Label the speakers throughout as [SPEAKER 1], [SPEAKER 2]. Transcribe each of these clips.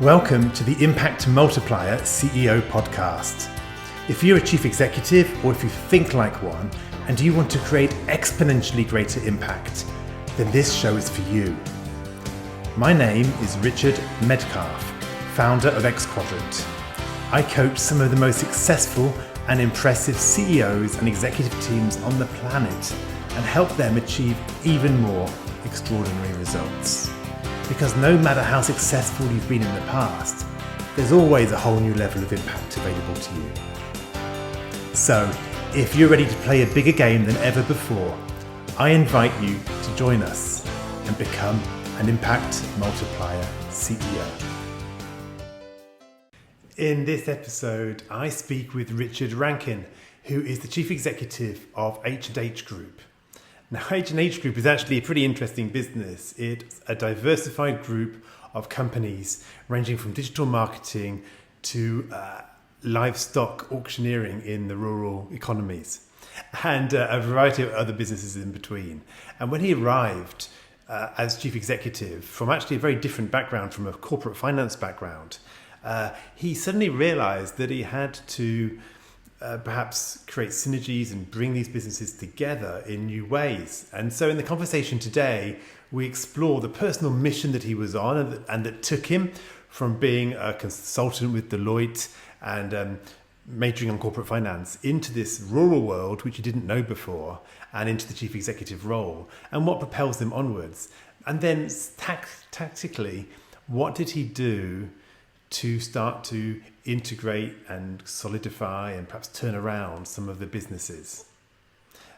[SPEAKER 1] Welcome to the Impact Multiplier CEO podcast. If you're a chief executive or if you think like one and you want to create exponentially greater impact, then this show is for you. My name is Richard Medcalf, founder of Xquadrant. I coach some of the most successful and impressive CEOs and executive teams on the planet and help them achieve even more extraordinary results. Because no matter how successful you've been in the past, there's always a whole new level of impact available to you. So, if you're ready to play a bigger game than ever before, I invite you to join us and become an Impact Multiplier CEO. In this episode, I speak with Richard Rankin, who is the Chief Executive of H&H Group. Now, H&H Group is actually a pretty interesting business. It's a diversified group of companies ranging from digital marketing to livestock auctioneering in the rural economies and a variety of other businesses in between. And when he arrived as chief executive from actually a very different background, from a corporate finance background, he suddenly realized that he had to perhaps create synergies and bring these businesses together in new ways. And so in the conversation today, we explore the personal mission that he was on and that took him from being a consultant with Deloitte and majoring on corporate finance into this rural world, which he didn't know before, and into the chief executive role, and what propels him onwards. And then tactically, what did he do to start to integrate and solidify and perhaps turn around some of the businesses?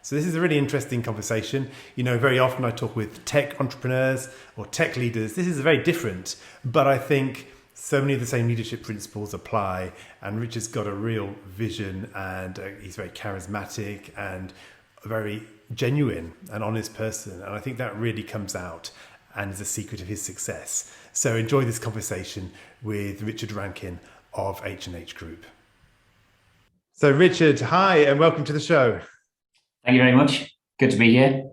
[SPEAKER 1] So this is a really interesting conversation. You know, very often I talk with tech entrepreneurs or tech leaders. This is very different, but I think so many of the same leadership principles apply. And Richard's got a real vision, and he's very charismatic and a very genuine and honest person. And I think that really comes out and is a secret of his success. So enjoy this conversation with Richard Rankin of H&H Group. So Richard, hi, and welcome to the show.
[SPEAKER 2] Thank you very much. Good to be here.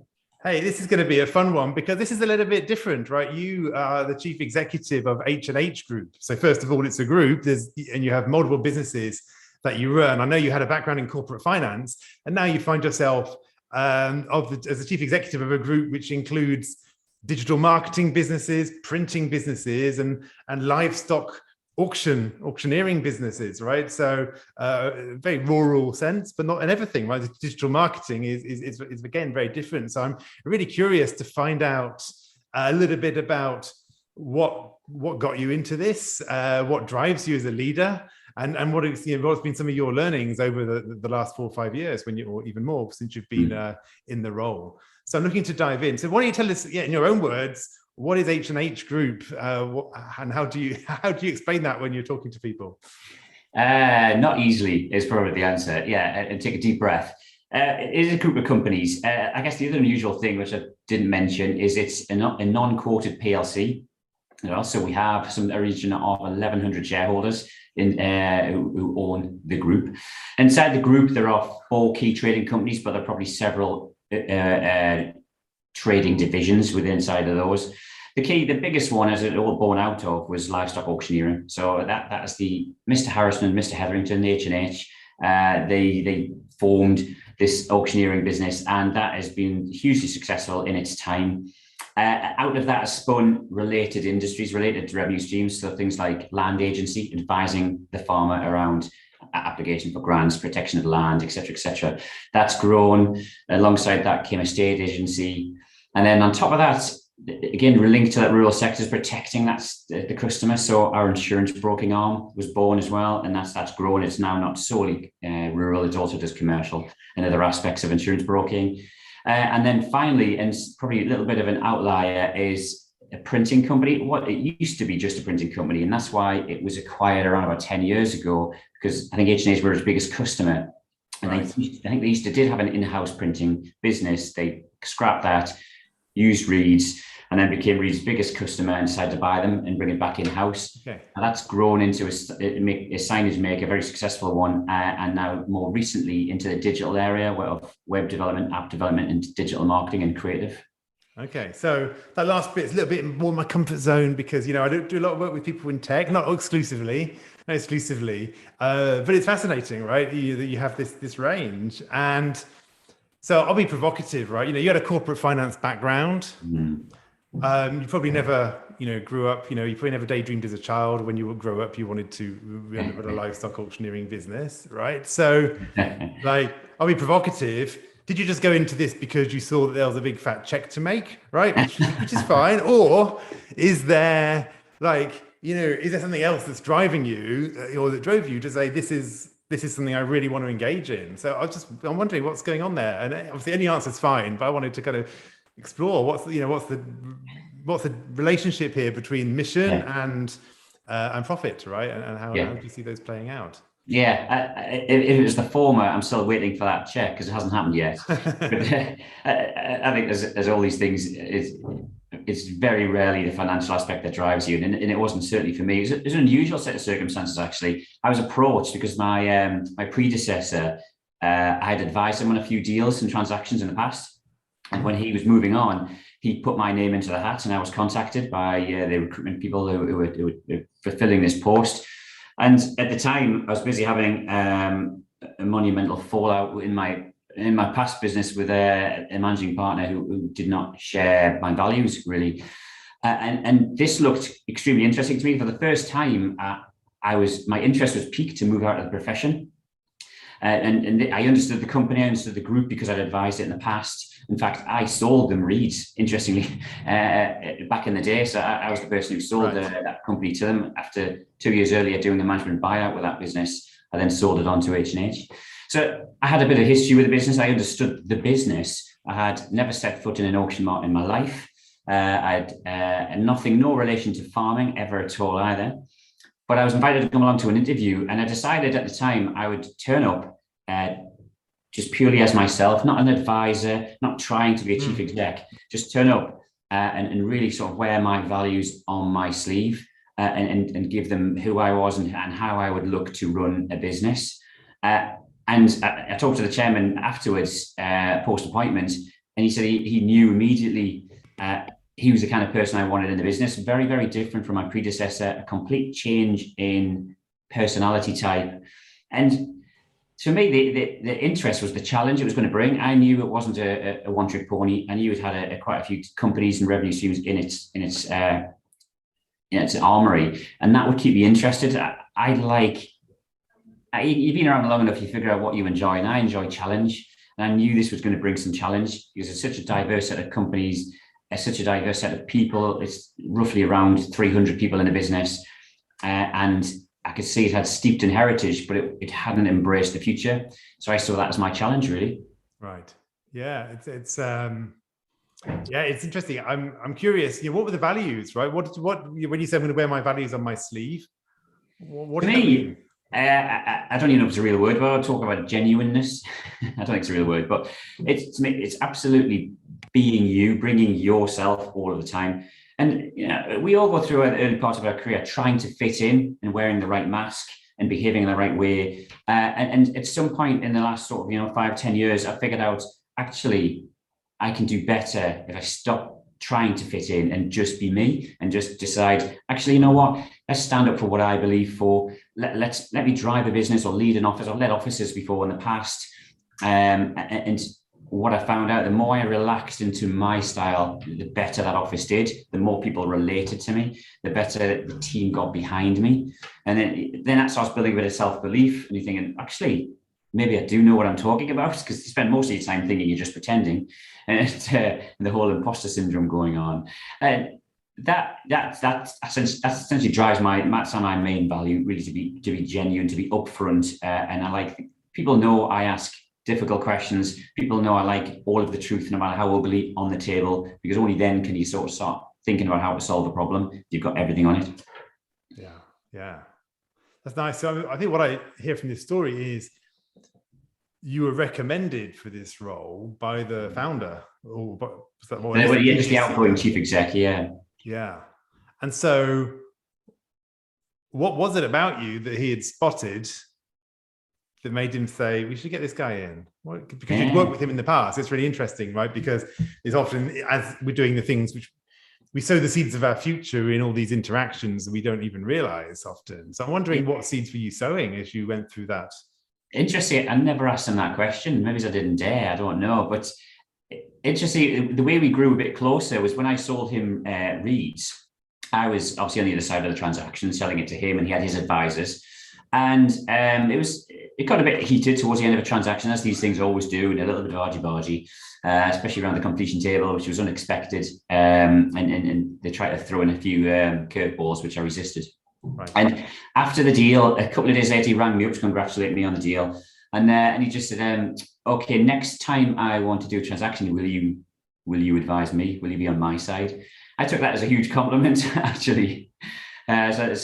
[SPEAKER 1] Hey, this is going to be a fun one because this is a little bit different, right? You are the chief executive of H&H Group. So first of all, it's a group, and you have multiple businesses that you run. I know you had a background in corporate finance, and now you find yourself as the chief executive of a group which includes digital marketing businesses, printing businesses, and livestock auctioneering businesses, right? So very rural sense, but not in everything, right? The digital marketing is again very different. So I'm really curious to find out a little bit about what got you into this, what drives you as a leader, and what's been some of your learnings over the last 4 or 5 years, or even more since you've been in the role. So I'm looking to dive in. So why don't you tell us, in your own words, what is H&H Group, and how do you explain that when you're talking to people?
[SPEAKER 2] Not easily is probably the answer. Yeah, and take a deep breath. It is a group of companies. I guess the other unusual thing, which I didn't mention, is it's a non-quoted PLC. So we have some region of 1,100 shareholders who own the group. Inside the group, there are 4 key trading companies, but there are probably several trading divisions within inside of those. The biggest one, as it all born out of, was livestock auctioneering. So that is the Mr. Harrison and Mr. Hetherington, the H&H. They formed this auctioneering business, and that has been hugely successful in its time. Out of that has spun related industries, related revenue streams, so things like land agency, advising the farmer around application for grants, protection of land, etc., etc. That's grown. Alongside that came a state agency, and then on top of that, again, linked to that rural sector, protecting the customer. So our insurance broking arm was born as well, and that's grown. It's now not solely rural; it also does commercial and other aspects of insurance broking. And then finally, and probably a little bit of an outlier, is a printing company. What it used to be just a printing company, and that's why it was acquired around about 10 years ago, because I think H&H were its biggest customer. And right. I think they did have an in-house printing business. They scrapped that, used Reed's, and then became Reed's biggest customer and decided to buy them and bring it back in-house. Okay. And that's grown into a signage maker, a very successful one, and now more recently into the digital area of web development, app development, and digital marketing and creative.
[SPEAKER 1] Okay, so that last bit's a little bit more my comfort zone because I don't do a lot of work with people in tech, not exclusively, but it's fascinating, right? You have this range, and so I'll be provocative, right? You had a corporate finance background.
[SPEAKER 2] Mm.
[SPEAKER 1] You probably never, grew up. You probably never daydreamed as a child when you would grow up. You wanted to run a livestock auctioneering business, right? So, like, I'll be provocative. Did you just go into this because you saw that there was a big fat check to make, right? Which is fine. Or is there is there something else that's driving you or that drove you to say this is something I really want to engage in? So I'm wondering what's going on there. And obviously any answer is fine, but I wanted to kind of explore what's the relationship here between mission and profit, right? And how do you see those playing out?
[SPEAKER 2] Yeah, if it was the former, I'm still waiting for that check because it hasn't happened yet. But I think there's all these things. It's very rarely the financial aspect that drives you, and it wasn't certainly for me. It was an unusual set of circumstances, actually. I was approached because my predecessor, I had advised him on a few deals and transactions in the past, and when he was moving on, he put my name into the hat, and I was contacted by the recruitment people who were fulfilling this post. And at the time, I was busy having a monumental fallout in my past business with a managing partner who did not share my values, really. And this looked extremely interesting to me. For the first time, my interest was piqued to move out of the profession. And I understood the company, I understood the group because I'd advised it in the past. In fact, I sold them Reeds, interestingly, back in the day. So I was the person who sold that company to them. After 2 years earlier doing a management buyout with that business, I then sold it on to H&H. So I had a bit of history with the business. I understood the business. I had never set foot in an auction mart in my life. I had no relation to farming ever at all either. But I was invited to come along to an interview, and I decided at the time I would turn up just purely as myself, not an advisor, not trying to be a chief exec, just turn up and really sort of wear my values on my sleeve and give them who I was and how I would look to run a business. And I talked to the chairman afterwards, post-appointment, and he said he knew immediately he was the kind of person I wanted in the business. Very, very different from my predecessor, a complete change in personality type. And to me, the interest was the challenge it was going to bring. I knew it wasn't a one-trick pony. I knew it had quite a few companies and revenue streams in its armory, and that would keep me interested. You've been around long enough, you figure out what you enjoy, and I enjoy challenge. And I knew this was going to bring some challenge because it's such a diverse set of companies. It's such a diverse set of people. It's roughly around 300 people in the business. And I could see it had steeped in heritage, but it hadn't embraced the future. So I saw that as my challenge, really.
[SPEAKER 1] Right. Yeah. It's interesting. I'm curious, what were the values, right? What when you said I'm going to wear my values on my sleeve, what does that mean?
[SPEAKER 2] I don't even know if it's a real word, but I'll talk about genuineness. I don't think it's a real word, but it's absolutely being you, bringing yourself all of the time. And we all go through an early part of our career trying to fit in and wearing the right mask and behaving in the right way. And at some point in the last sort of 5-10 years, I figured out actually I can do better if I stop trying to fit in and just be me and just decide, actually, you know what? Let's stand up for what I believe for. Let me drive a business or lead an office. I've led offices before in the past. And what I found out, the more I relaxed into my style, the better that office did, the more people related to me, the better the team got behind me. And then that starts building a bit of self-belief, and you're thinking, actually, maybe I do know what I'm talking about, because you spend most of your time thinking you're just pretending, and the whole imposter syndrome going on. And that essentially drives that's my main value, really, to be genuine, to be upfront. And I like, people know I ask difficult questions. People know I like all of the truth, no matter how ugly, on the table, because only then can you sort of start thinking about how to solve a problem. You've got everything on it.
[SPEAKER 1] Yeah. That's nice. So I think what I hear from this story is you were recommended for this role by the founder. Or was that more?
[SPEAKER 2] Just the outgoing chief exec, yeah.
[SPEAKER 1] Yeah. And so what was it about you that he had spotted that made him say, we should get this guy in? Because
[SPEAKER 2] Yeah.
[SPEAKER 1] you'd worked with him in the past. It's really interesting, right? Because it's often, as we're doing the things which we sow the seeds of our future in all these interactions that we don't even realize often. So I'm wondering what seeds were you sowing as you went through that?
[SPEAKER 2] Interesting. I never asked him that question. Maybe I didn't dare. I don't know. But interesting, the way we grew a bit closer was when I sold him Reeds. I was obviously on the other side of the transaction, selling it to him, and he had his advisors. And it got a bit heated towards the end of a transaction, as these things always do, and a little bit of argy-bargy, especially around the completion table, which was unexpected. And they tried to throw in a few curveballs, which I resisted. Right. And after the deal, a couple of days later, he rang me up to congratulate me on the deal. And he just said, okay, next time I want to do a transaction, will you advise me? Will you be on my side? I took that as a huge compliment, actually. So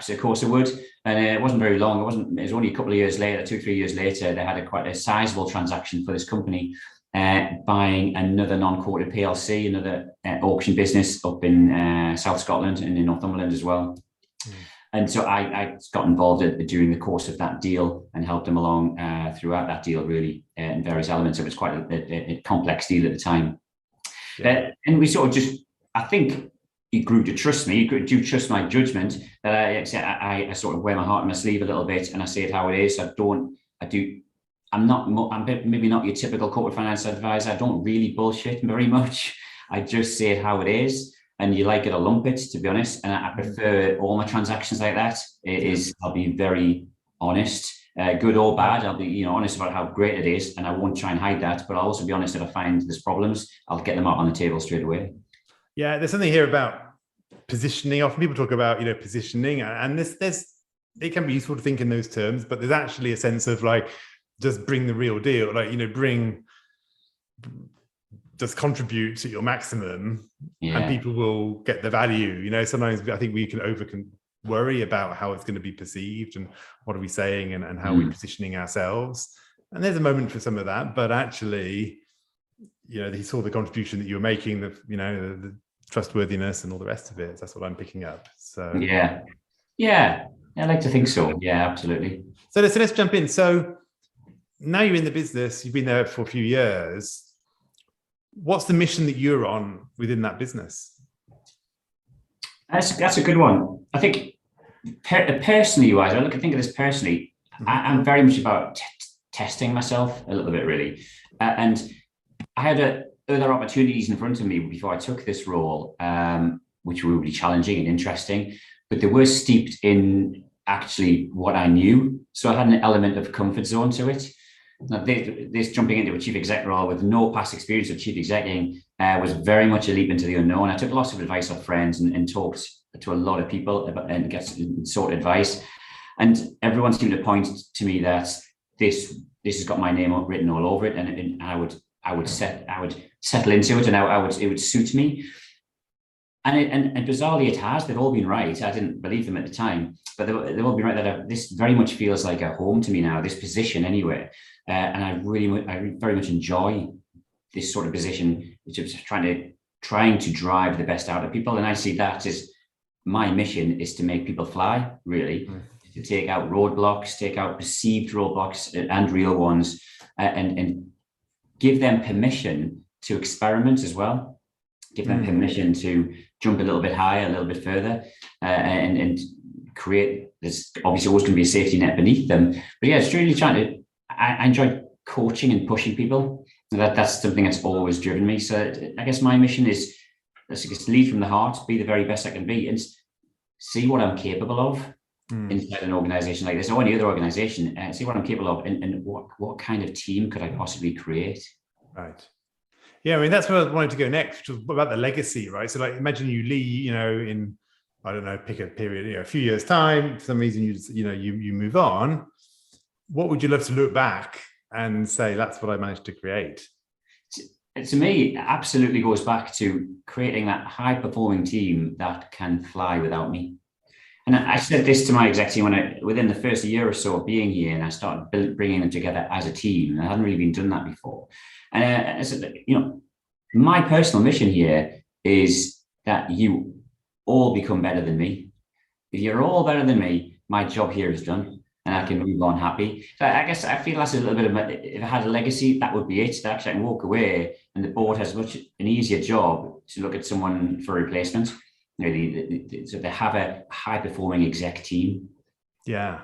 [SPEAKER 2] of course I would. And it wasn't very long. It was only a couple of years later, 2-3 years later, they had quite a sizable transaction for this company, buying another non-quoted PLC, another auction business up in South Scotland and in Northumberland as well. Mm. And so I got involved during the course of that deal and helped them along throughout that deal, really, in various elements. It was quite a complex deal at the time. Yeah. And we sort of just, I think, he grew to trust me. He grew to trust my judgment. That I sort of wear my heart on my sleeve a little bit, and I say it how it is. I'm maybe not your typical corporate finance advisor. I don't really bullshit very much. I just say it how it is, and you like it or lump it, to be honest. And I prefer all my transactions like that. I'll be very honest, good or bad. I'll be honest about how great it is, and I won't try and hide that. But I'll also be honest if I find there's problems. I'll get them out on the table straight away.
[SPEAKER 1] Yeah, there's something here about positioning. Often people talk about, positioning, and it can be useful to think in those terms, but there's actually a sense of like, just bring the real deal, like, just contribute to your maximum, and people will get the value. Sometimes I think we can worry about how it's going to be perceived and what are we saying and how we're positioning ourselves. And there's a moment for some of that, but actually, he saw the contribution that you were making, the trustworthiness and all the rest of it. That's what I'm picking up. So
[SPEAKER 2] yeah, I like to think so. Yeah, absolutely.
[SPEAKER 1] So let's jump in. So now you're in the business, you've been there for a few years. What's the mission that you're on within that business?
[SPEAKER 2] That's a good one. I think personally wise, I think of this personally, I'm very much about testing myself a little bit, really. And I had other opportunities in front of me before I took this role, which were really challenging and interesting, but they were steeped in actually what I knew. So I had an element of comfort zone to it. Now, this jumping into a chief exec role with no past experience of chief executing was very much a leap into the unknown. I took lots of advice off friends and talked to a lot of people and sought advice. And everyone seemed to point to me that this has got my name written all over it, and I would settle into it, and it would suit me. And bizarrely, it has. They've all been right. I didn't believe them at the time, but they've all been right. That this very much feels like a home to me now. This position, anyway, and I very much enjoy this sort of position, which is trying to drive the best out of people. And I see that as my mission is to make people fly. Really, to take out roadblocks, take out perceived roadblocks and real ones, and give them permission to experiment as well. Give them permission to jump a little bit higher, a little bit further, and create. There's obviously always going to be a safety net beneath them. But yeah, it's really I enjoy coaching and pushing people. That's something that's always driven me. So I guess my mission is to lead from the heart, be the very best I can be, and see what I'm capable of inside an organization like this or any other organization. See what I'm capable of, and what kind of team could I possibly create.
[SPEAKER 1] Right. Yeah, I mean, that's where I wanted to go next, which was about the legacy, right? So like, imagine you leave, in, I don't know, pick a period, a few years' time, for some reason you move on. What would you love to look back and say, that's what I managed to create?
[SPEAKER 2] To me, it absolutely goes back to creating that high-performing team that can fly without me. And I said this to my exec team within the first year or so of being here, and I started bringing them together as a team. I hadn't really been done that before. And I said, my personal mission here is that you all become better than me. If you're all better than me, my job here is done. and I can move on happy. So I guess I feel that's a little bit of if I had a legacy, that would be it. That actually I can walk away, and the board has much an easier job to look at someone for replacement. So they have a high performing exec team.
[SPEAKER 1] Yeah.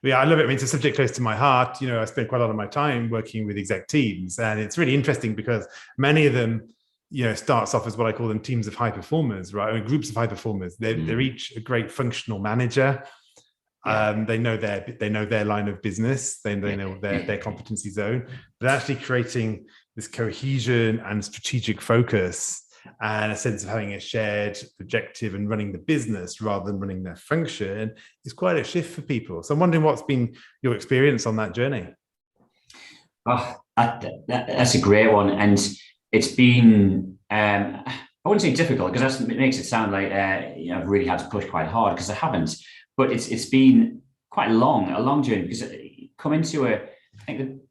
[SPEAKER 1] Yeah, I love it. I mean, it's a subject close to my heart. I spend quite a lot of my time working with exec teams, and it's really interesting because many of them, starts off as what I call them teams of high performers, right? Or groups of high performers. They're each a great functional manager. Yeah. They know their line of business. They know their competency zone. But actually creating this cohesion and strategic focus and a sense of having a shared objective and running the business rather than running their function is quite a shift for people. So I'm wondering what's been your experience on that journey?
[SPEAKER 2] Oh, that's a great one. And it's been, I wouldn't say difficult because it makes it sound like I've really had to push quite hard, because I haven't. But it's been quite a long journey, because coming to I think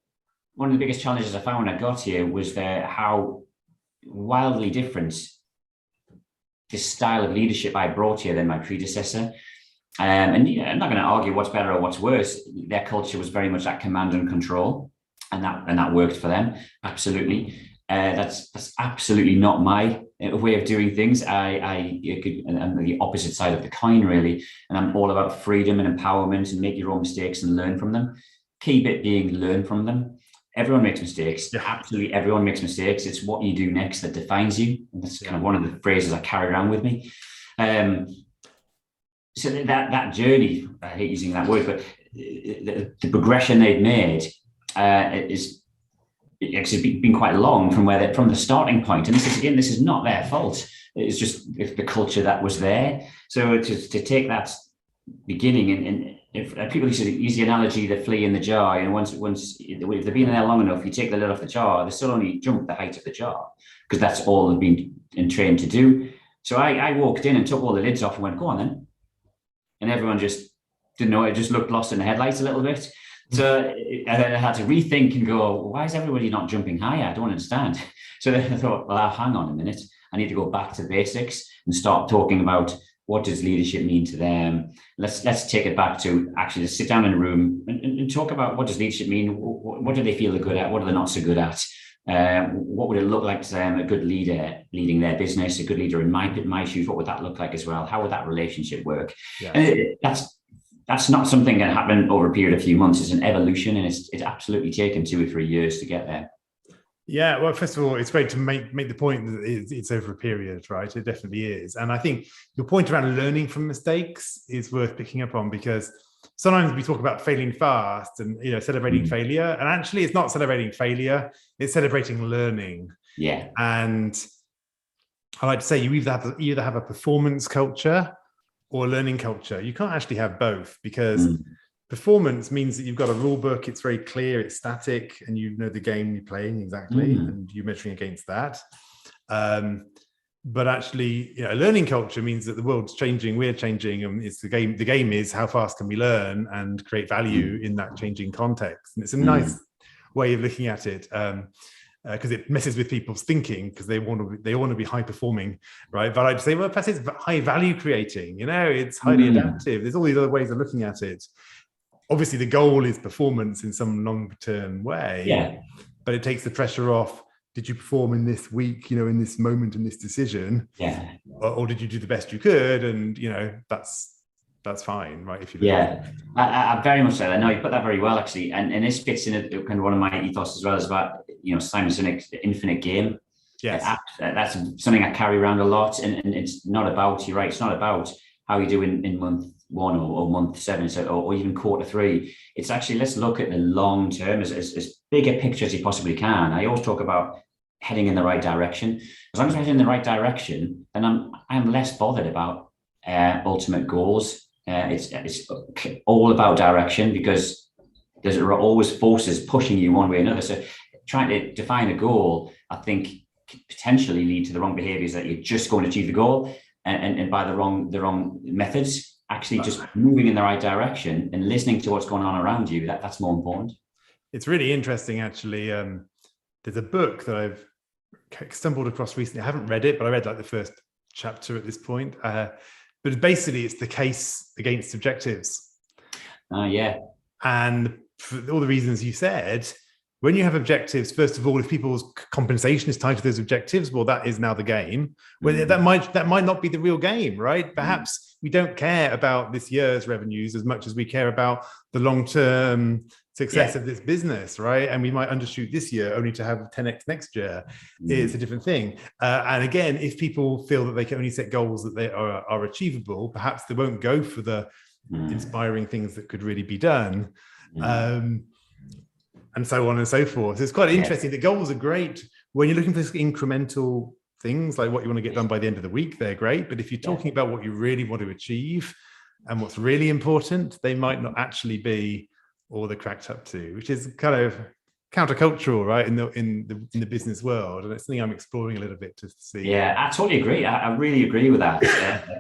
[SPEAKER 2] one of the biggest challenges I found when I got here was how wildly different this style of leadership I brought here than my predecessor. And I'm not going to argue what's better or what's worse. Their culture was very much that command and control, and that worked for them. Absolutely. That's absolutely not my way of doing things. I'm the opposite side of the coin, really. And I'm all about freedom and empowerment and make your own mistakes and learn from them. Key bit being learn from them. Everyone makes mistakes. Yeah. Absolutely everyone makes mistakes. It's what you do next that defines you. And that's kind of one of the phrases I carry around with me. So that journey, I hate using that word, but the progression they've made is actually been quite long from the starting point. And this is not their fault. It's just the culture that was there. So to take that beginning and if people used to use the analogy, the flea in the jar, once if they've been in there long enough, you take the lid off the jar, they still only jump the height of the jar, because that's all they've been trained to do. So I walked in and took all the lids off and went, go on then. And everyone just didn't know. It just looked lost in the headlights a little bit. So I had to rethink and go, why is everybody not jumping higher? I don't understand. So then I thought, well, hang on a minute. I need to go back to the basics and start talking about what does leadership mean to them. Let's take it back to actually just sit down in a room and talk about what does leadership mean. What do they feel they're good at? What are they not so good at? What would it look like to them? A good leader leading their business, a good leader in my shoes. What would that look like as well? How would that relationship work? Yeah. And that's not something that happened over a period of a few months. It's an evolution, and it's absolutely taken 2 or 3 years to get there.
[SPEAKER 1] Yeah, well, first of all, it's great to make the point that it's over a period, right? It definitely is. And I think your point around learning from mistakes is worth picking up on, because sometimes we talk about failing fast and celebrating failure, and actually it's not celebrating failure, it's celebrating learning.
[SPEAKER 2] Yeah.
[SPEAKER 1] And I like to say you either have a performance culture or a learning culture. You can't actually have both, because performance means that you've got a rule book, it's very clear, it's static, and you know the game you're playing exactly, and you're measuring against that. But actually, a learning culture means that the world's changing, we're changing, and it's the game. The game is how fast can we learn and create value in that changing context. And it's a nice way of looking at it, because it messes with people's thinking, because they want to be high performing, right? But I'd say, well, perhaps it's high value creating. It's highly adaptive. There's all these other ways of looking at it. Obviously, the goal is performance in some long-term way, but it takes the pressure off. Did you perform in this week, in this moment, in this decision?
[SPEAKER 2] Yeah.
[SPEAKER 1] Or did you do the best you could? And, that's fine, right? If you
[SPEAKER 2] I very much so. I know you put that very well, actually. And this fits in kind of one of my ethos as well, is about, Simon Sinek's infinite game.
[SPEAKER 1] Yes.
[SPEAKER 2] That's something I carry around a lot. And it's not about, you're right, it's not about how you do in month 1 or month 7 or even quarter 3. It's actually, let's look at the long term, as big a picture as you possibly can. I always talk about heading in the right direction. As long as I'm heading in the right direction, then I'm less bothered about ultimate goals. It's all about direction, because there's always forces pushing you one way or another. So trying to define a goal, I think, could potentially lead to the wrong behaviors, that you're just going to achieve the goal and by the wrong methods. Actually just moving in the right direction and listening to what's going on around you, that's more important. It's
[SPEAKER 1] really interesting, actually. There's a book that I've stumbled across recently. I haven't read it, but I read like the first chapter at this point. But basically it's the case against objectives.
[SPEAKER 2] Yeah.
[SPEAKER 1] And for all the reasons you said, when you have objectives, first of all, if people's compensation is tied to those objectives, well, that is now the game. Well, that might not be the real game, right? Perhaps we don't care about this year's revenues as much as we care about the long-term success of this business, right? And we might undershoot this year only to have 10x next year. It's a different thing. And again, if people feel that they can only set goals that they are achievable, perhaps they won't go for the inspiring things that could really be done. And so on and so forth. So it's quite interesting. The goals are great when you're looking for incremental things, like what you want to get done by the end of the week, they're great. But if you're talking about what you really want to achieve and what's really important, they might not actually be all they're cracked up to, which is kind of countercultural, right, in the business world. And it's something I'm exploring a little bit to see.
[SPEAKER 2] Yeah, I totally agree. I really agree with that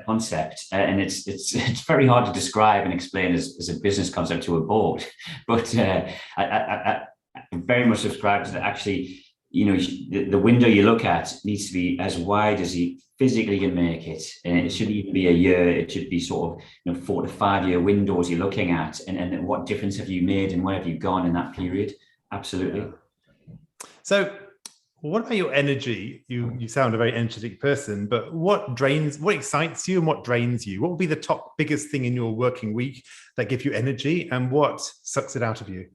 [SPEAKER 2] concept. And it's very hard to describe and explain as a business concept to a board. But I very much subscribe to that. Actually, the window you look at needs to be as wide as you physically can make it. And it shouldn't even be a year. It should be sort of 4 to 5 year windows you're looking at. And what difference have you made and where have you gone in that period? Absolutely.
[SPEAKER 1] So what about your energy? You sound a very energetic person, but what excites you and what drains you? What would be the biggest thing in your working week that gives you energy, and what sucks it out of you?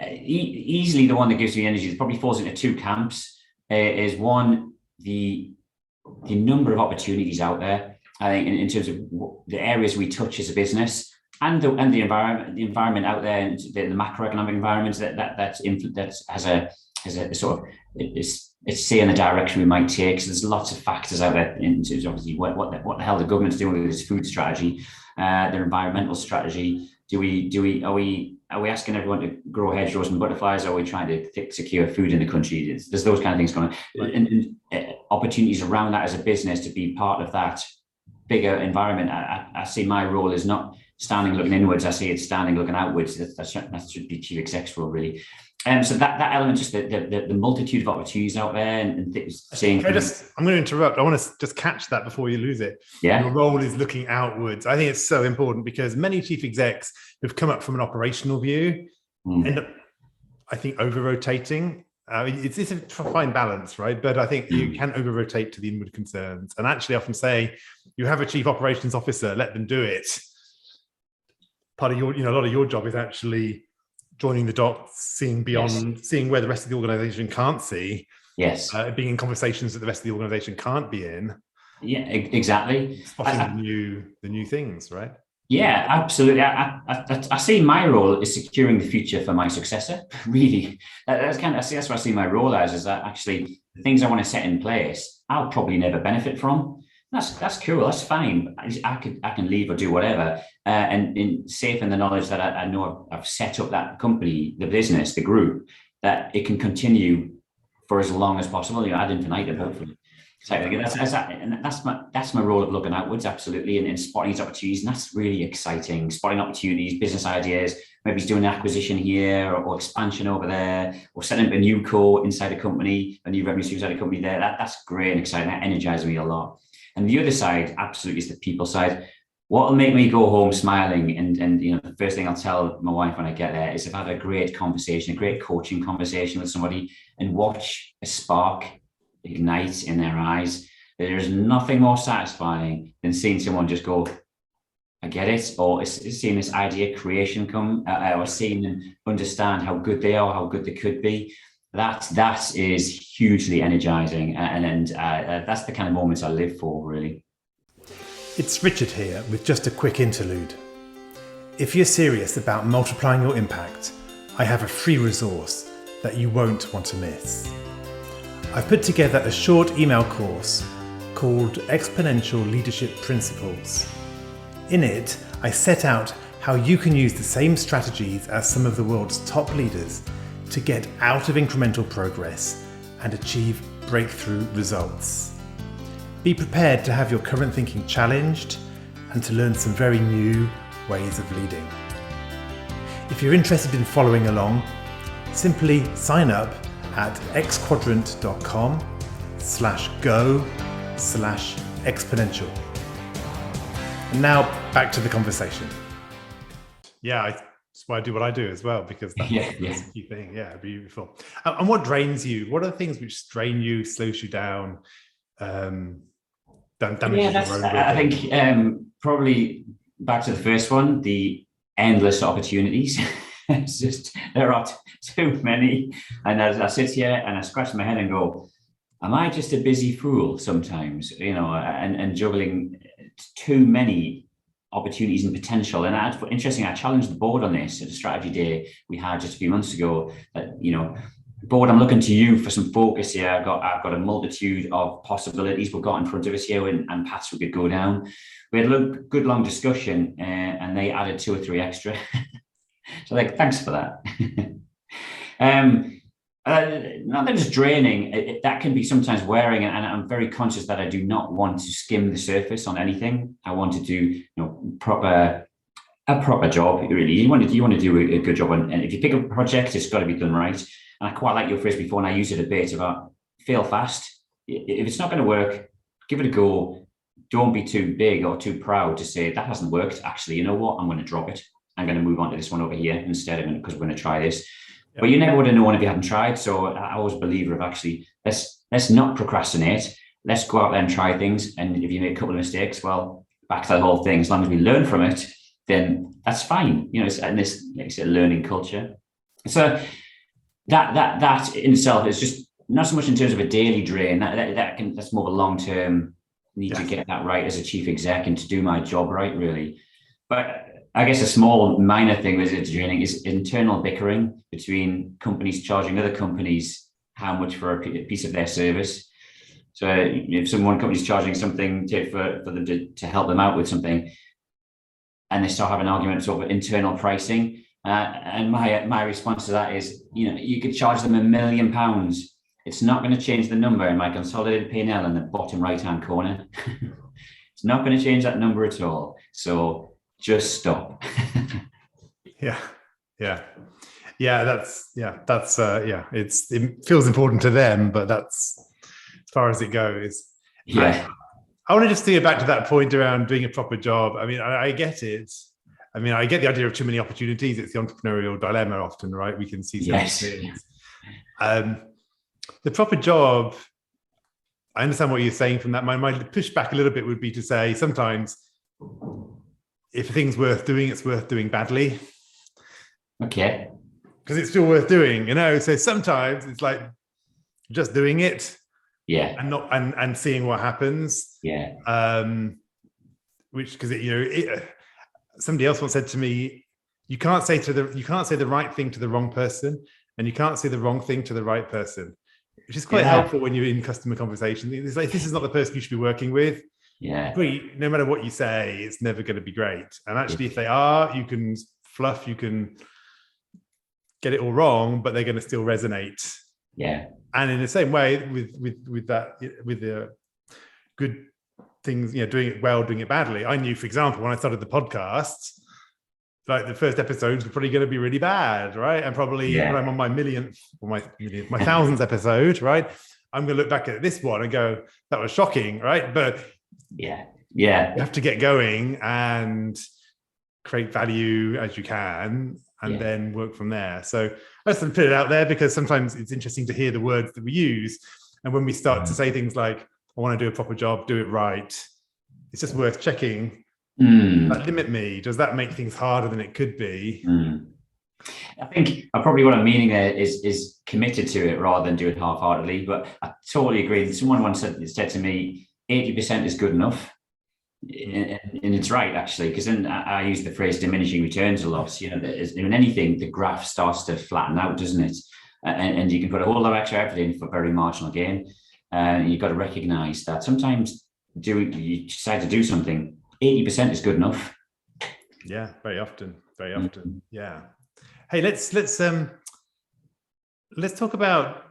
[SPEAKER 2] Easily the one that gives me energy, it probably falls into two camps. Is one, the number of opportunities out there. I think in terms of the areas we touch as a business, and the environment out there, and the macroeconomic environment that has a sort of it's say in the direction we might take. So there's lots of factors out there in terms of obviously what the hell the government's doing with its food strategy, their environmental strategy. Are we asking everyone to grow hedgerows and butterflies? Or are we trying to secure food in the country? There's those kind of things going on, right. And opportunities around that as a business to be part of that bigger environment. I see my role is not standing looking inwards. I see it standing looking outwards. That should be Chief Execs role, really. So that element, just the multitude of opportunities out there, and seeing. I'm
[SPEAKER 1] going to interrupt. I want to just catch that before you lose it.
[SPEAKER 2] Yeah.
[SPEAKER 1] Your role is looking outwards. I think it's so important because many chief execs who've come up from an operational view end up, I think, over-rotating. It's a fine balance, right? But I think you can over-rotate to the inward concerns. And actually often say, you have a chief operations officer, let them do it. Part of your, a lot of your job is actually joining the dots, seeing beyond, seeing where the rest of the organization can't see.
[SPEAKER 2] Yes.
[SPEAKER 1] Being in conversations that the rest of the organization can't be in.
[SPEAKER 2] Yeah, exactly.
[SPEAKER 1] Spotting the new things, right?
[SPEAKER 2] Yeah, absolutely. I see my role is securing the future for my successor. Really, that's what I see my role as. Is that actually the things I want to set in place, I'll probably never benefit from. That's cool. That's fine. I can leave or do whatever, and safe in the knowledge that I know I've set up that company, the business, the group, that it can continue for as long as possible. Ad infinitum, hopefully. So that's my role of looking outwards, absolutely, and spotting these opportunities, and that's really exciting. Spotting opportunities, business ideas. Maybe he's doing an acquisition here or expansion over there, or setting up a new core inside a company, a new revenue stream inside a company there. That's great and exciting. That energizes me a lot. And the other side, absolutely, is the people side. What will make me go home smiling, and the first thing I'll tell my wife when I get there is if I've had a great conversation, a great coaching conversation with somebody, and watch a spark ignite in their eyes. There's nothing more satisfying than seeing someone just go, I get it, or seeing this idea creation come, or seeing them understand how good they are, how good they could be. That is hugely energizing, and that's the kind of moments I live for, really.
[SPEAKER 1] It's Richard here with just a quick interlude. If you're serious about multiplying your impact, I have a free resource that you won't want to miss. I've put together a short email course called Exponential Leadership Principles. In it, I set out how you can use the same strategies as some of the world's top leaders to get out of incremental progress and achieve breakthrough results. Be prepared to have your current thinking challenged and to learn some very new ways of leading. If you're interested in following along, simply sign up at xquadrant.com/go/exponential. And now back to the conversation. Yeah, That's why I do what I do as well, because that's the key thing. Yeah, beautiful. And what drains you? What are the things which strain you, slows you down, damages your own
[SPEAKER 2] I
[SPEAKER 1] well-being?
[SPEAKER 2] think probably back to the first one, the endless opportunities. It's just, there are too many. And as I sit here and I scratch my head and go, am I just a busy fool sometimes, and juggling too many opportunities and potential. And interesting, I challenged the board on this at a strategy day we had just a few months ago. That, board, I'm looking to you for some focus here. I've got a multitude of possibilities we've got in front of us here, and paths we could go down. We had a good long discussion, and they added 2 or 3 extra. So thanks for that. Not that it's draining, that can be sometimes wearing, and I'm very conscious that I do not want to skim the surface on anything. I want to do a proper job, really. You want to do a good job, and if you pick up a project, it's got to be done right. And I quite like your phrase before, and I use it a bit about fail fast. If it's not going to work, give it a go. Don't be too big or too proud to say that hasn't worked. Actually, you know what? I'm going to drop it. I'm going to move on to this one over here instead of, because we're going to try this. Yeah. But you never would have known if you hadn't tried. So I always a believer of actually, let's not procrastinate. Let's go out there and try things. And if you make a couple of mistakes, well, back to that whole thing. As long as we learn from it, then that's fine. And this makes it a learning culture. So that in itself is just not so much in terms of a daily drain. That's more of a long-term need to get that right as a chief exec and to do my job right, really. But I guess a small minor thing with it draining is internal bickering between companies charging other companies how much for a piece of their service. So if one company's charging something for them to help them out with something, and they start having arguments over internal pricing, and my response to that is, you could charge them £1 million. It's not going to change the number in my consolidated P&L in the bottom right-hand corner. It's not going to change that number at all. So just stop.
[SPEAKER 1] It feels important to them, but that's as far as it goes. I want to just steer back to that point around doing a proper job. I mean, I get it. I mean, I get the idea of too many opportunities. It's the entrepreneurial dilemma often, right? We can see so many things. The proper job, I understand what you're saying from that. My pushback a little bit would be to say sometimes if a thing's worth doing, it's worth doing badly.
[SPEAKER 2] Okay.
[SPEAKER 1] Because it's still worth doing, So sometimes it's like just doing it.
[SPEAKER 2] Yeah.
[SPEAKER 1] And seeing what happens.
[SPEAKER 2] Yeah.
[SPEAKER 1] Because somebody else once said to me, you can't say the right thing to the wrong person, and you can't say the wrong thing to the right person, which is quite helpful when you're in customer conversation. It's like, this is not the person you should be working with.
[SPEAKER 2] Yeah.
[SPEAKER 1] No matter what you say, it's never going to be great. And actually, if they are, you can fluff, you can get it all wrong, but they're going to still resonate.
[SPEAKER 2] Yeah.
[SPEAKER 1] And in the same way with the good things, doing it well, doing it badly. I knew, for example, when I started the podcast, like the first episodes were probably going to be really bad, right? And probably when I'm on my millionth or my 1000th episode, right, I'm going to look back at this one and go, that was shocking, right? But you have to get going and create value as you can, and then work from there. So I just put it out there because sometimes it's interesting to hear the words that we use. And when we start to say things like, I want to do a proper job, do it right, it's just worth checking. That limit me? Does that make things harder than it could be?
[SPEAKER 2] I think probably what I'm meaning there is committed to it rather than do it half-heartedly. But I totally agree. Someone once said to me, 80% is good enough. And it's right, actually, because then I use the phrase diminishing returns a lot. In anything, the graph starts to flatten out, doesn't it? And you can put a whole lot of extra effort in for very marginal gain. And you've got to recognize that sometimes you decide to do something, 80% is good enough.
[SPEAKER 1] Yeah, very often. Yeah. Hey, let's talk about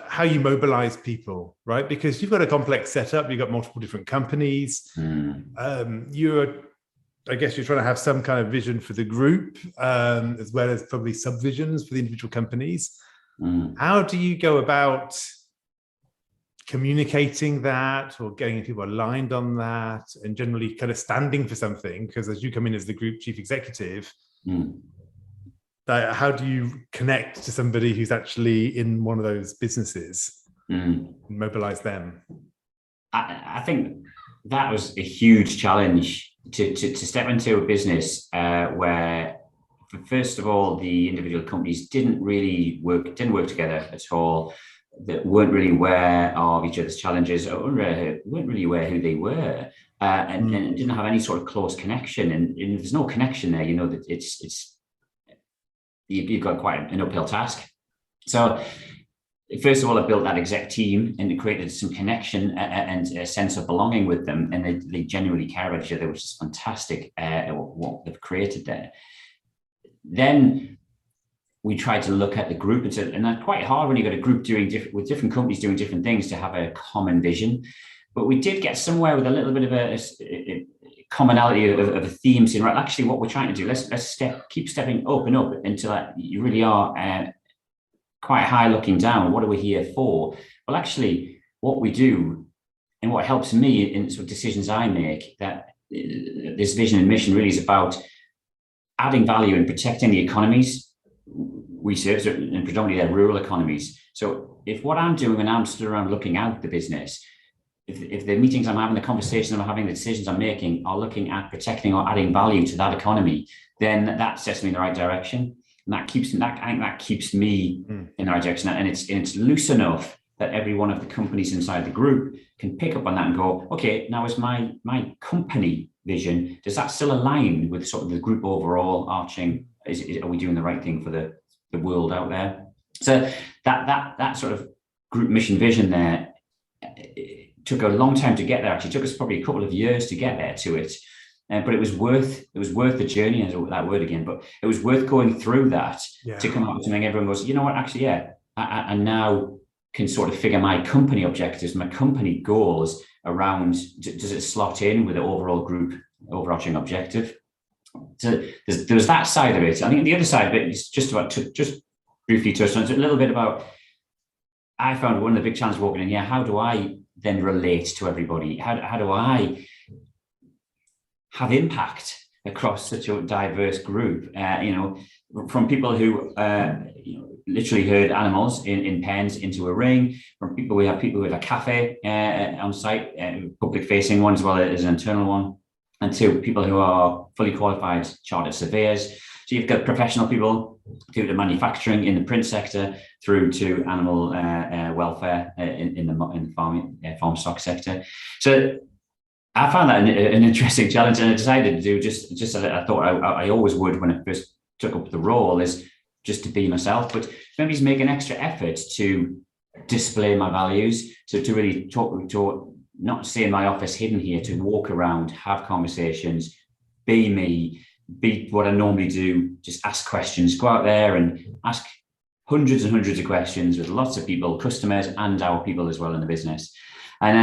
[SPEAKER 1] how you mobilize people, right? Because you've got a complex setup. You've got multiple different companies. I guess you're trying to have some kind of vision for the group, as well as probably subvisions for the individual companies. How do you go about communicating that or getting people aligned on that and generally kind of standing for something? Because as you come in as the group chief executive, how do you connect to somebody who's actually in one of those businesses and mobilize them?
[SPEAKER 2] I think that was a huge challenge to step into a business where, first of all, the individual companies didn't work together at all. That weren't really aware of each other's challenges, or weren't really aware who they were, and didn't have any sort of close connection. And if there's no connection there, you know that you've got quite an uphill task. So first of all, I built that exec team and it created some connection and a sense of belonging with them, and they genuinely care about each other, which is fantastic. What they've created there. Then we tried to look at the group and that's quite hard when you've got a group with different companies doing different things to have a common vision. But we did get somewhere with a little bit of a commonality of a theme, saying, right, actually what we're trying to do, let's keep stepping up and up until that you really are quite high looking down. What are we here for? Well, actually what we do and what helps me in sort of decisions I make, that this vision and mission really is about adding value and protecting the economies we serve, and predominantly they're rural economies. So if what I'm doing when I'm stood around looking out the business, if the meetings I'm having, the conversations I'm having, the decisions I'm making are looking at protecting or adding value to that economy, then that sets me in the right direction. And I think that keeps me in the right direction. And it's loose enough that every one of the companies inside the group can pick up on that and go, okay, now is my company vision, does that still align with sort of the group overall arching? Are we doing the right thing for the world out there? So that sort of group mission vision there, it took a long time to get there. Actually, it took us probably a couple of years to get there to it, but it was worth the journey. As that word again, but it was worth going through that to come up with something. Everyone goes, you know what? Actually, I now can sort of figure my company objectives, my company goals around. Does it slot in with the overall group overarching objective? So there's that side of it. I think the other side of it is just briefly touch on. It's a little bit about, I found one of the big challenges walking in here, how do I then relate to everybody? How do I have impact across such a diverse group? From people who literally herd animals in pens into a ring, from people, we have people with a cafe on site, public facing one as well as an internal one, and to people who are fully qualified chartered surveyors. So you've got professional people through to manufacturing in the print sector, through to animal welfare in the farm stock sector. So I found that an interesting challenge, and I decided to do just as I thought I always would when I first took up the role, is just to be myself, but maybe make an extra effort to display my values, to really talk to, not stay in my office hidden here, to walk around, have conversations, be me, be what I normally do, just ask questions, go out there and ask hundreds and hundreds of questions with lots of people, customers and our people as well in the business. And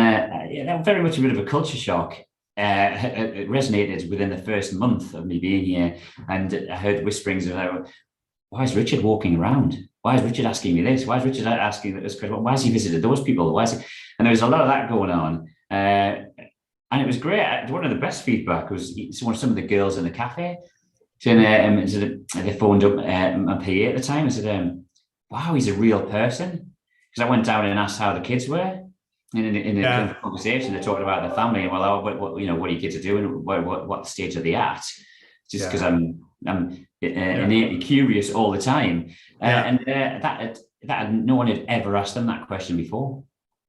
[SPEAKER 2] that was very much a bit of a culture shock. It resonated within the first month of me being here, and I heard whisperings of, why is Richard walking around? Why is Richard asking me this? Why is Richard asking this question? Why has he visited those people? Why is he? And there was a lot of that going on. And it was great. One of the best feedback was some of the girls in the cafe. They phoned up my PA at the time and said, wow, he's a real person. Because I went down and asked how the kids were. In a conversation, they're talking about the family and what are your kids are doing? What stage are they at? Just because I'm innately curious all the time, and that no one had ever asked them that question before.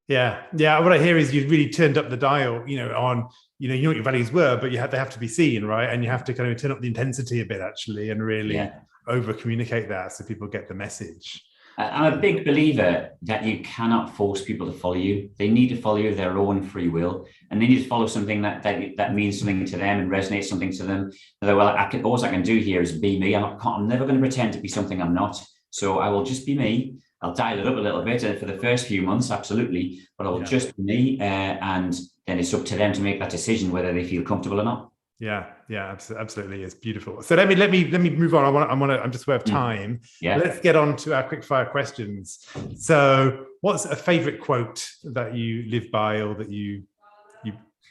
[SPEAKER 1] Yeah. What I hear is you really turned up the dial, on you know what your values were, but they have to be seen, right? And you have to kind of turn up the intensity a bit actually, and really over communicate that so people get the message.
[SPEAKER 2] I'm a big believer that you cannot force people to follow you. They need to follow you of their own free will, and they need to follow something that means something to them and resonates something to them. All I can do here is be me. I'm never going to pretend to be something I'm not. So I will just be me. I'll dial it up a little bit for the first few months, absolutely, but I will just be me, and then it's up to them to make that decision whether they feel comfortable or not.
[SPEAKER 1] Yeah, yeah, absolutely, it's beautiful. So let me move on. I'm just aware of time.
[SPEAKER 2] Yeah.
[SPEAKER 1] Let's get on to our quickfire questions. So, what's a favorite quote that you live by or that you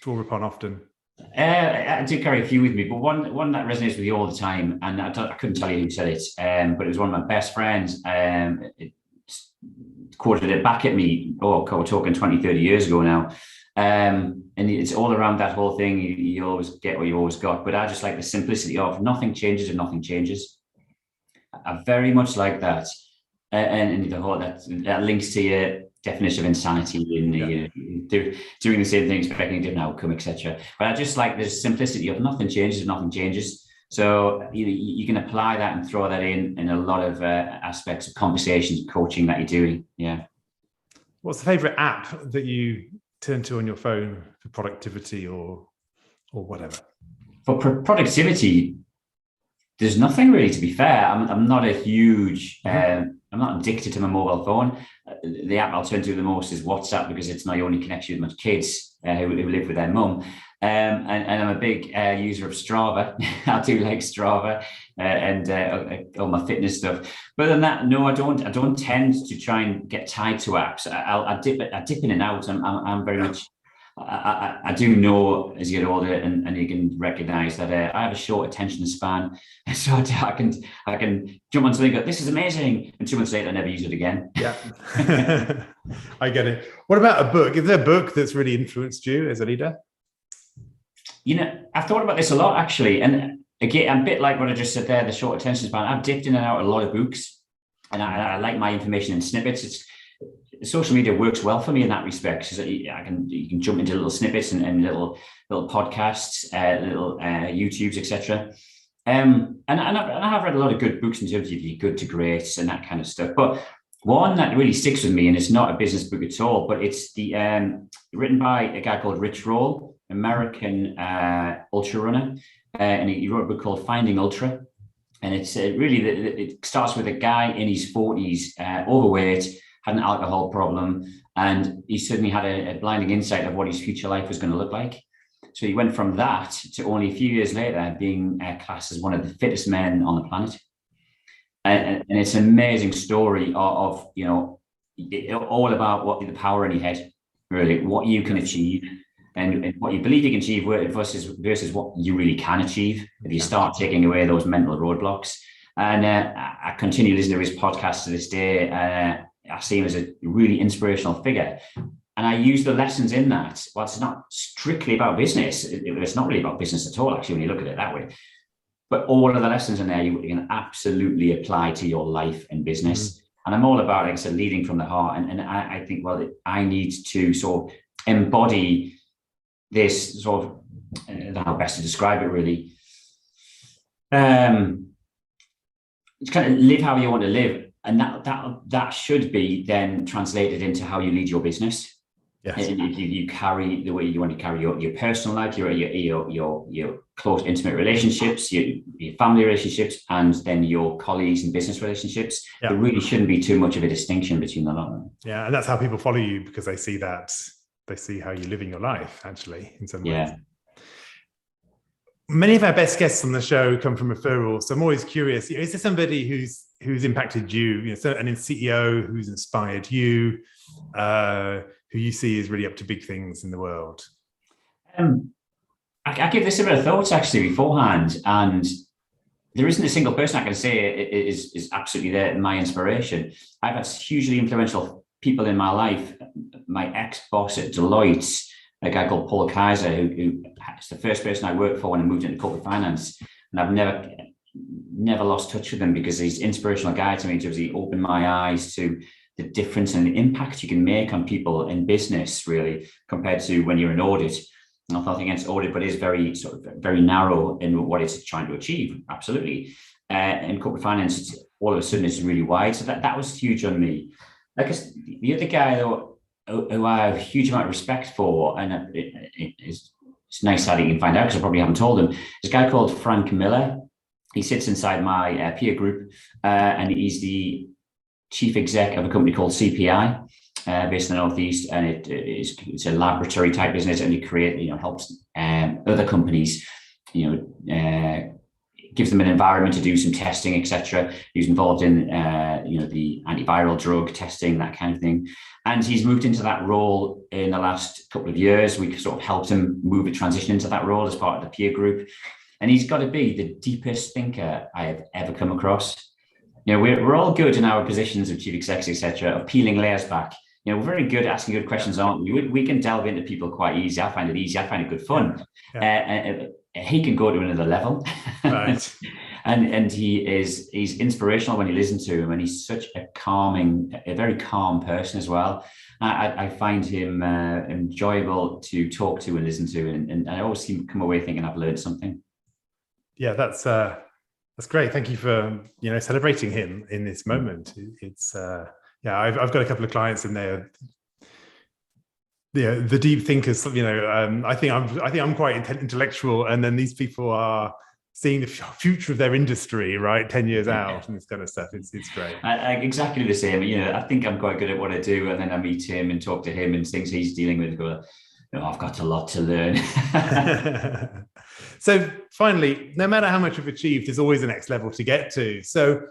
[SPEAKER 1] draw upon often?
[SPEAKER 2] I do carry a few with me, but one that resonates with me all the time, and I couldn't tell you who said it, but it was one of my best friends. It quoted it back at me. Oh, we're talking 20, 30 years ago now. And it's all around that whole thing. You always get what you always got, but I just like the simplicity of nothing changes if nothing changes. I very much like that, and the whole that links to your definition of insanity and doing the same thing, expecting a different outcome, etc. But I just like the simplicity of nothing changes if nothing changes. So you can apply that and throw that in a lot of aspects of conversations, coaching that you're doing. Yeah.
[SPEAKER 1] What's the favorite app that you turn to on your phone for productivity or whatever? For
[SPEAKER 2] productivity, there's nothing really, to be fair. I'm not a huge, I'm not addicted to my mobile phone. The app I'll turn to the most is WhatsApp because it's my only connection with my kids who live with their mum. And I'm a big user of Strava. I do like Strava and all my fitness stuff. But other than that, no, I don't tend to try and get tied to apps. I dip in and out. I'm very much. I do know as you get older, and you can recognise that I have a short attention span, so I can jump on something and go, "This is amazing," and 2 months later, I never use it again.
[SPEAKER 1] Yeah, I get it. What about a book? Is there a book that's really influenced you as a leader?
[SPEAKER 2] I've thought about this a lot actually, and again, a bit like what I just said there, the short attention span. I've dipped in and out a lot of books, and I like my information in snippets. Social media works well for me in that respect. So you can jump into little snippets and little podcasts, little YouTubes, etc. And I have read a lot of good books in terms of your good to greats and that kind of stuff. But one that really sticks with me, and it's not a business book at all, but it's the written by a guy called Rich Roll, American ultra runner, and he wrote a book called Finding Ultra. And it's really it starts with a guy in his 40s, overweight, had an alcohol problem, and he suddenly had a blinding insight of what his future life was going to look like. So he went from that to only a few years later being classed as one of the fittest men on the planet. And it's an amazing story of all about what the power in your head, really, what you can achieve and what you believe you can achieve versus what you really can achieve if you start taking away those mental roadblocks. And I continue listening to his podcast to this day. I see him as a really inspirational figure. And I use the lessons in that. Well, it's not strictly about business. It's not really about business at all, actually, when you look at it that way. But all of the lessons in there you can absolutely apply to your life and business. And I'm all about, like I said, leading from the heart. And I think, well, I need to sort of embody this sort of, I don't know how best to describe it, really. It's kind of live how you want to live. And that should be then translated into how you lead your business. Yes. And if you carry the way you want to carry your personal life, your close, intimate relationships, your family relationships, and then your colleagues and business relationships, there really shouldn't be too much of a distinction between the lot of them.
[SPEAKER 1] Yeah, and that's how people follow you, because they see how you're living your life, actually, in some ways. Many of our best guests on the show come from referrals, so I'm always curious, is there somebody who's impacted you, an CEO who's inspired you, who you see is really up to big things in the world?
[SPEAKER 2] I give this a bit of thoughts actually beforehand, and there isn't a single person I can say is absolutely my inspiration. I've had hugely influential people in my life. My ex-boss at Deloitte, a guy called Paul Kaiser, who is the first person I worked for when I moved into corporate finance, and I've never lost touch with him because he's an inspirational guy to me in terms of he opened my eyes to the difference and the impact you can make on people in business, really, compared to when you're in audit. And nothing against audit, but it is very narrow in what it's trying to achieve. Absolutely. In corporate finance, all of a sudden it's really wide. So that was huge on me. I guess the other guy though, who I have a huge amount of respect for, and it's nice that you can find out because I probably haven't told him, is a guy called Frank Miller. He sits inside my peer group, and he's the chief exec of a company called CPI, based in the Northeast, and it's a laboratory type business, and he helps other companies gives them an environment to do some testing, etc. He was involved in the antiviral drug testing, that kind of thing. And he's moved into that role in the last couple of years. We sort of helped him transition into that role as part of the peer group. And he's got to be the deepest thinker I have ever come across. We're all good in our positions of chief execs, etc., of peeling layers back. We're very good at asking good questions, aren't we? We can delve into people quite easy. I find it easy. I find it good fun. Yeah. He can go to another level. Right. and he's inspirational when you listen to him, and he's such a very calm person as well. I find him enjoyable to talk to and listen to, and I always come away thinking I've learned something.
[SPEAKER 1] Yeah, that's great. Thank you for celebrating him in this moment. It's I've got a couple of clients in there. The deep thinkers. I think I'm quite intellectual, and then these people are seeing the future of their industry, right, 10 years out, and this kind of stuff. It's great.
[SPEAKER 2] Exactly the same. I think I'm quite good at what I do, and then I meet him and talk to him and things he's dealing with. Go, I've got a lot to learn.
[SPEAKER 1] So finally, no matter how much you've achieved, there's always a next level to get to. So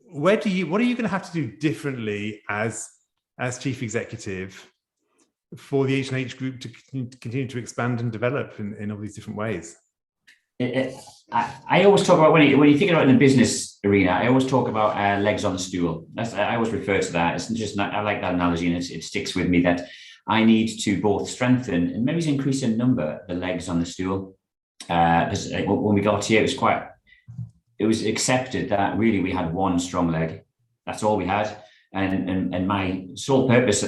[SPEAKER 1] what are you going to have to do differently as chief executive for the H&H Group to continue to expand and develop in all these different ways?
[SPEAKER 2] I always talk about, when you think about it in the business arena, I always talk about legs on the stool. I always refer to that. It's just, I like that analogy, and it sticks with me, that I need to both strengthen and maybe increase in number the legs on the stool. Because when we got here, it was accepted that really we had one strong leg. That's all we had. And my sole purpose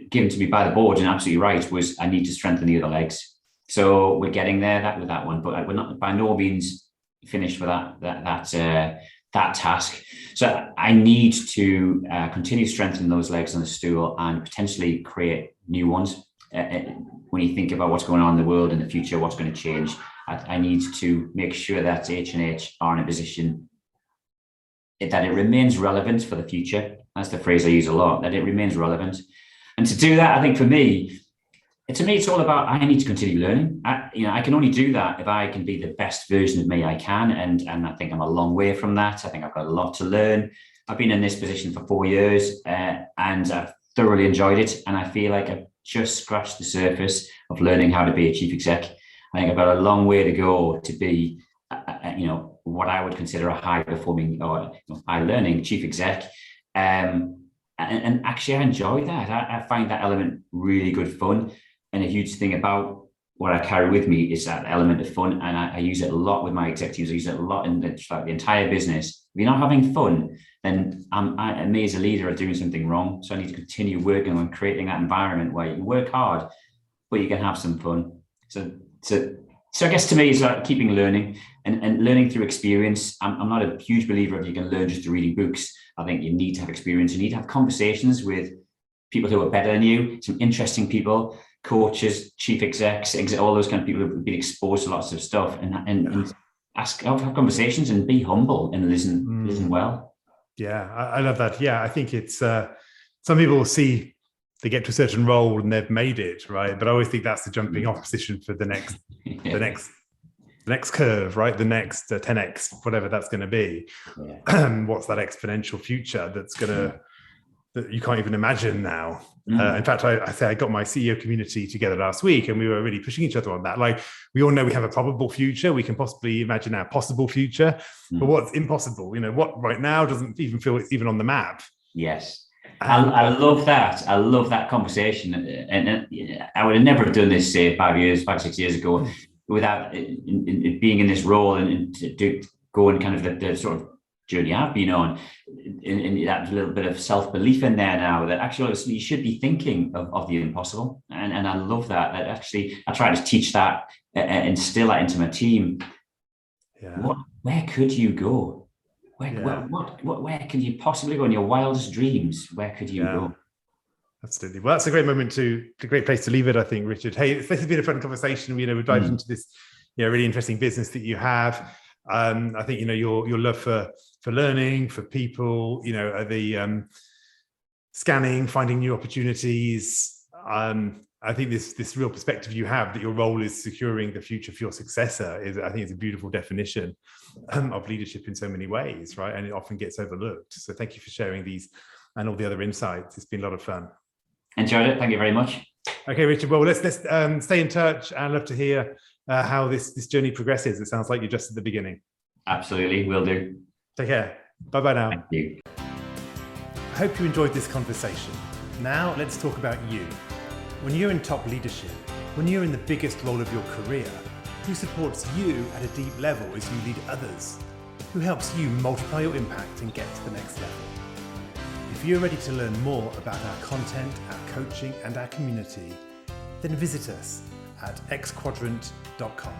[SPEAKER 2] given to me by the board, and absolutely right, was I need to strengthen the other legs. So we're getting there with that one, but we're not by no means finished with that task. So I need to continue strengthening those legs on the stool and potentially create new ones. When you think about what's going on in the world in the future, what's going to change, I need to make sure that H&H are in a position that it remains relevant for the future. That's the phrase I use a lot, that it remains relevant. And to do that, I think for me, it's all about, I need to continue learning. I can only do that if I can be the best version of me I can. And I think I'm a long way from that. I think I've got a lot to learn. I've been in this position for 4 years and I've thoroughly enjoyed it. And I feel like I've just scratched the surface of learning how to be a chief exec. I think I've got a long way to go to be, what I would consider a high performing or high learning chief exec. And actually I enjoy that. I find that element really good fun. And a huge thing about what I carry with me is that element of fun. And I use it a lot with my executives. I use it a lot in the entire business. If you're not having fun, then me as a leader are doing something wrong. So I need to continue working on creating that environment where you can work hard, but you can have some fun. So I guess to me, it's like keeping learning and learning through experience. I'm not a huge believer if you can learn just through reading books. I think you need to have experience. You need to have conversations with people who are better than you, some interesting people, coaches, chief execs, all those kind of people who've been exposed to lots of stuff, and have conversations and be humble and listen well.
[SPEAKER 1] Yeah, I love that. Yeah, I think it's some people see they get to a certain role and they've made it, right? But I always think that's the jumping off position for the next, the next curve, right? The next 10x, whatever that's going to be. Yeah. What's that exponential future that you can't even imagine now? In fact, I got my CEO community together last week, and we were really pushing each other on that. Like, we all know we have a probable future. We can possibly imagine our possible future, but what's impossible? What right now doesn't even feel it's even on the map.
[SPEAKER 2] Yes. I love that. I love that conversation. And I would have never have done this, say, 6 years ago, without being in this role and to go on kind of the sort of journey I've been on, and that little bit of self-belief in there now, that actually you should be thinking of the impossible. And I love that actually I try to teach that and instill that into my team. Yeah. Where could you go? Where can you possibly go in your wildest dreams? Where could you go?
[SPEAKER 1] Absolutely. Well, that's a great moment a great place to leave it, I think, Richard. Hey, this has been a fun conversation. We've dived into this, really interesting business that you have. I think, your love for learning, for people, the scanning, finding new opportunities. I I think this real perspective you have, that your role is securing the future for your successor, I think it's a beautiful definition of leadership in so many ways, right? And it often gets overlooked. So thank you for sharing these and all the other insights. It's been a lot of fun.
[SPEAKER 2] Enjoyed it. Thank you very much.
[SPEAKER 1] Okay, Richard. Well, let's stay in touch. I'd love to hear how this journey progresses. It sounds like you're just at the beginning.
[SPEAKER 2] Absolutely, will do.
[SPEAKER 1] Take care. Bye-bye now.
[SPEAKER 2] Thank you.
[SPEAKER 1] I hope you enjoyed this conversation. Now let's talk about you. When you're in top leadership, when you're in the biggest role of your career, who supports you at a deep level as you lead others? Who helps you multiply your impact and get to the next level? If you're ready to learn more about our content, our coaching, and our community, then visit us at xquadrant.com.